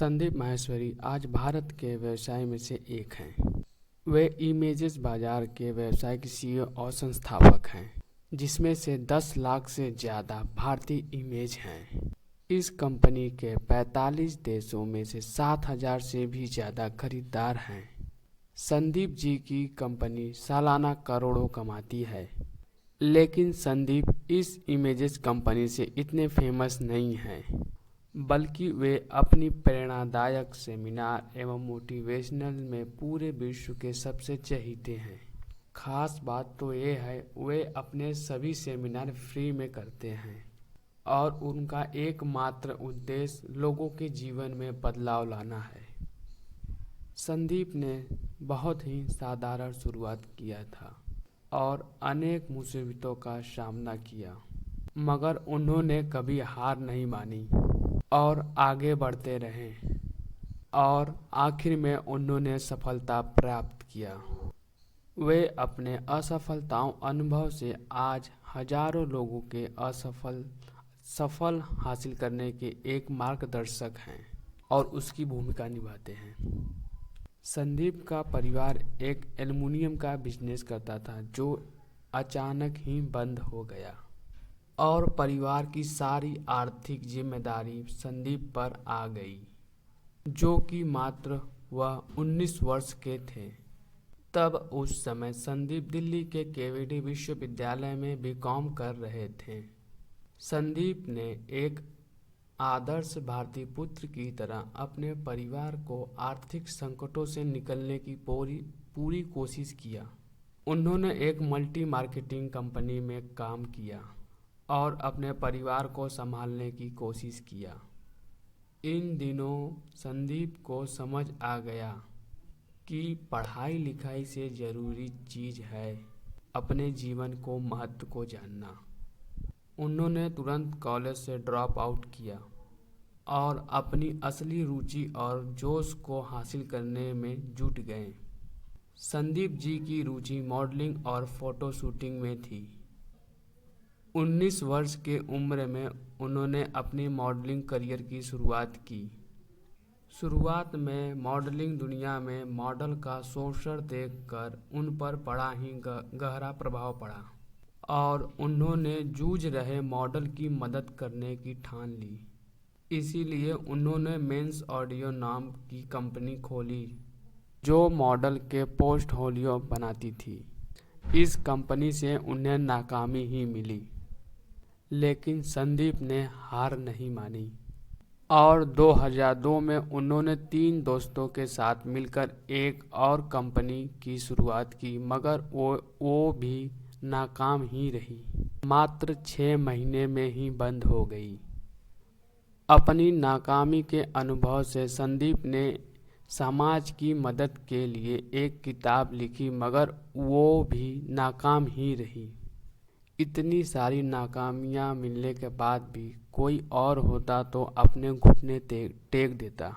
संदीप माहेश्वरी आज भारत के व्यवसाय में से एक हैं। वे इमेजेस बाजार के व्यावसायिक सीईओ और संस्थापक हैं, जिसमें से 10 लाख से ज़्यादा भारतीय इमेज हैं। इस कंपनी के 45 देशों में से 7,000 से भी ज़्यादा खरीदार हैं। संदीप जी की कंपनी सालाना करोड़ों कमाती है, लेकिन संदीप इस इमेजेस कंपनी से इतने फेमस नहीं हैं, बल्कि वे अपनी प्रेरणादायक सेमिनार एवं मोटिवेशनल में पूरे विश्व के सबसे चहेते हैं। खास बात तो ये है वे अपने सभी सेमिनार फ्री में करते हैं और उनका एकमात्र उद्देश्य लोगों के जीवन में बदलाव लाना है। संदीप ने बहुत ही साधारण शुरुआत किया था और अनेक मुसीबतों का सामना किया, मगर उन्होंने कभी हार नहीं मानी और आगे बढ़ते रहे और आखिर में उन्होंने सफलता प्राप्त किया। वे अपने असफलताओं अनुभव से आज हजारों लोगों के सफल हासिल करने के एक मार्गदर्शक हैं और उसकी भूमिका निभाते हैं। संदीप का परिवार एक एल्युमिनियम का बिजनेस करता था, जो अचानक ही बंद हो गया और परिवार की सारी आर्थिक जिम्मेदारी संदीप पर आ गई, जो कि मात्र वह 19 वर्ष के थे। तब उस समय संदीप दिल्ली के केवीडी विश्वविद्यालय में बीकॉम कर रहे थे। संदीप ने एक आदर्श भारतीय पुत्र की तरह अपने परिवार को आर्थिक संकटों से निकलने की पूरी कोशिश किया। उन्होंने एक मल्टी मार्केटिंग कंपनी में काम किया और अपने परिवार को संभालने की कोशिश किया। इन दिनों संदीप को समझ आ गया कि पढ़ाई लिखाई से ज़रूरी चीज़ है अपने जीवन को महत्व को जानना। उन्होंने तुरंत कॉलेज से ड्रॉप आउट किया और अपनी असली रुचि और जोश को हासिल करने में जुट गए। संदीप जी की रुचि मॉडलिंग और फोटो शूटिंग में थी। 19 वर्ष के उम्र में उन्होंने अपनी मॉडलिंग करियर की शुरुआत की। शुरुआत में मॉडलिंग दुनिया में मॉडल का शोषण देखकर उन पर बड़ा ही गहरा प्रभाव पड़ा और उन्होंने जूझ रहे मॉडल की मदद करने की ठान ली। इसीलिए उन्होंने मेंस ऑडियो नाम की कंपनी खोली, जो मॉडल के पोर्टफोलियो बनाती थी। इस कंपनी से उन्हें नाकामी ही मिली, लेकिन संदीप ने हार नहीं मानी और 2002 में उन्होंने 3 दोस्तों के साथ मिलकर एक और कंपनी की शुरुआत की, मगर वो भी नाकाम ही रही। मात्र 6 महीने में ही बंद हो गई। अपनी नाकामी के अनुभव से संदीप ने समाज की मदद के लिए एक किताब लिखी, मगर वो भी नाकाम ही रही। इतनी सारी नाकामियां मिलने के बाद भी कोई और होता तो अपने घुटने टेक देता,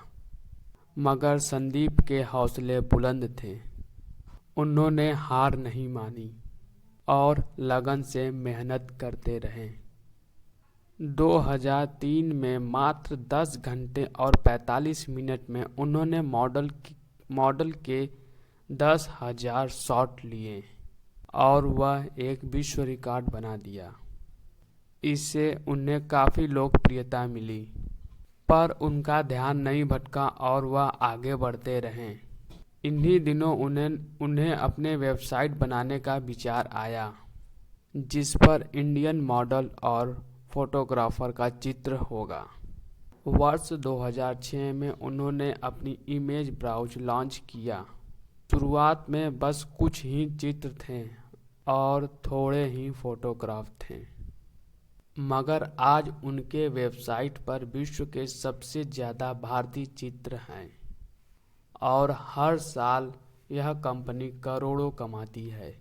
मगर संदीप के हौसले बुलंद थे। उन्होंने हार नहीं मानी और लगन से मेहनत करते रहे। 2003 में मात्र 10 घंटे और 45 मिनट में उन्होंने मॉडल के 10,000 शॉट लिए और वह एक विश्व रिकॉर्ड बना दिया। इससे उन्हें काफ़ी लोकप्रियता मिली, पर उनका ध्यान नहीं भटका और वह आगे बढ़ते रहे। इन्हीं दिनों उन्हें अपने वेबसाइट बनाने का विचार आया, जिस पर इंडियन मॉडल और फोटोग्राफर का चित्र होगा। वर्ष 2006 में उन्होंने अपनी इमेज ब्राउज लॉन्च किया। शुरुआत में बस कुछ ही चित्र थे और थोड़े ही फोटोग्राफ थे, मगर आज उनके वेबसाइट पर विश्व के सबसे ज़्यादा भारतीय चित्र हैं और हर साल यह कंपनी करोड़ों कमाती है।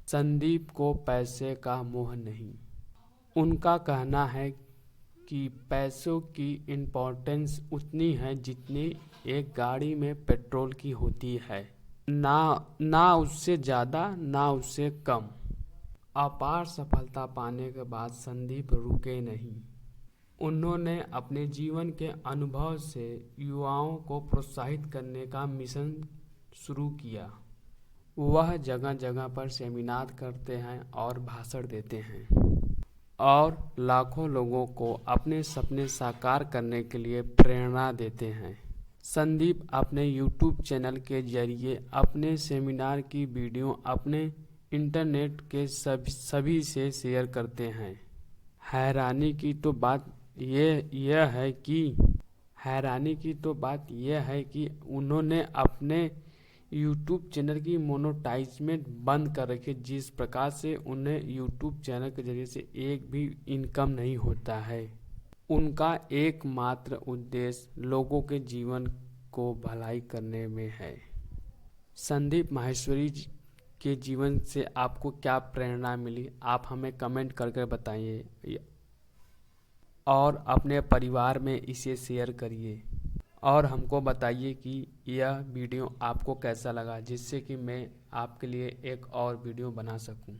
संदीप को पैसे का मोह नहीं। उनका कहना है कि पैसों की इम्पोर्टेंस उतनी है जितनी एक गाड़ी में पेट्रोल की होती है, ना उससे ज़्यादा ना उससे कम। अपार सफलता पाने के बाद संदीप रुके नहीं उन्होंने अपने जीवन के अनुभव से युवाओं को प्रोत्साहित करने का मिशन शुरू किया। वह जगह जगह पर सेमिनार करते हैं और भाषण देते हैं और लाखों लोगों को अपने सपने साकार करने के लिए प्रेरणा देते हैं। संदीप अपने YouTube चैनल के जरिए अपने सेमिनार की वीडियो अपने इंटरनेट के सभी से शेयर करते हैं। हैरानी की तो बात यह है कि उन्होंने अपने YouTube चैनल की मोनेटाइजमेंट बंद कर रखी है, जिस प्रकार से उन्हें YouTube चैनल के जरिए से एक भी इनकम नहीं होता है। उनका एकमात्र उद्देश्य लोगों के जीवन को भलाई करने में है। संदीप माहेश्वरी जी के जीवन से आपको क्या प्रेरणा मिली, आप हमें कमेंट करके बताइए और अपने परिवार में इसे शेयर करिए और हमको बताइए कि यह वीडियो आपको कैसा लगा, जिससे कि मैं आपके लिए एक और वीडियो बना सकूं।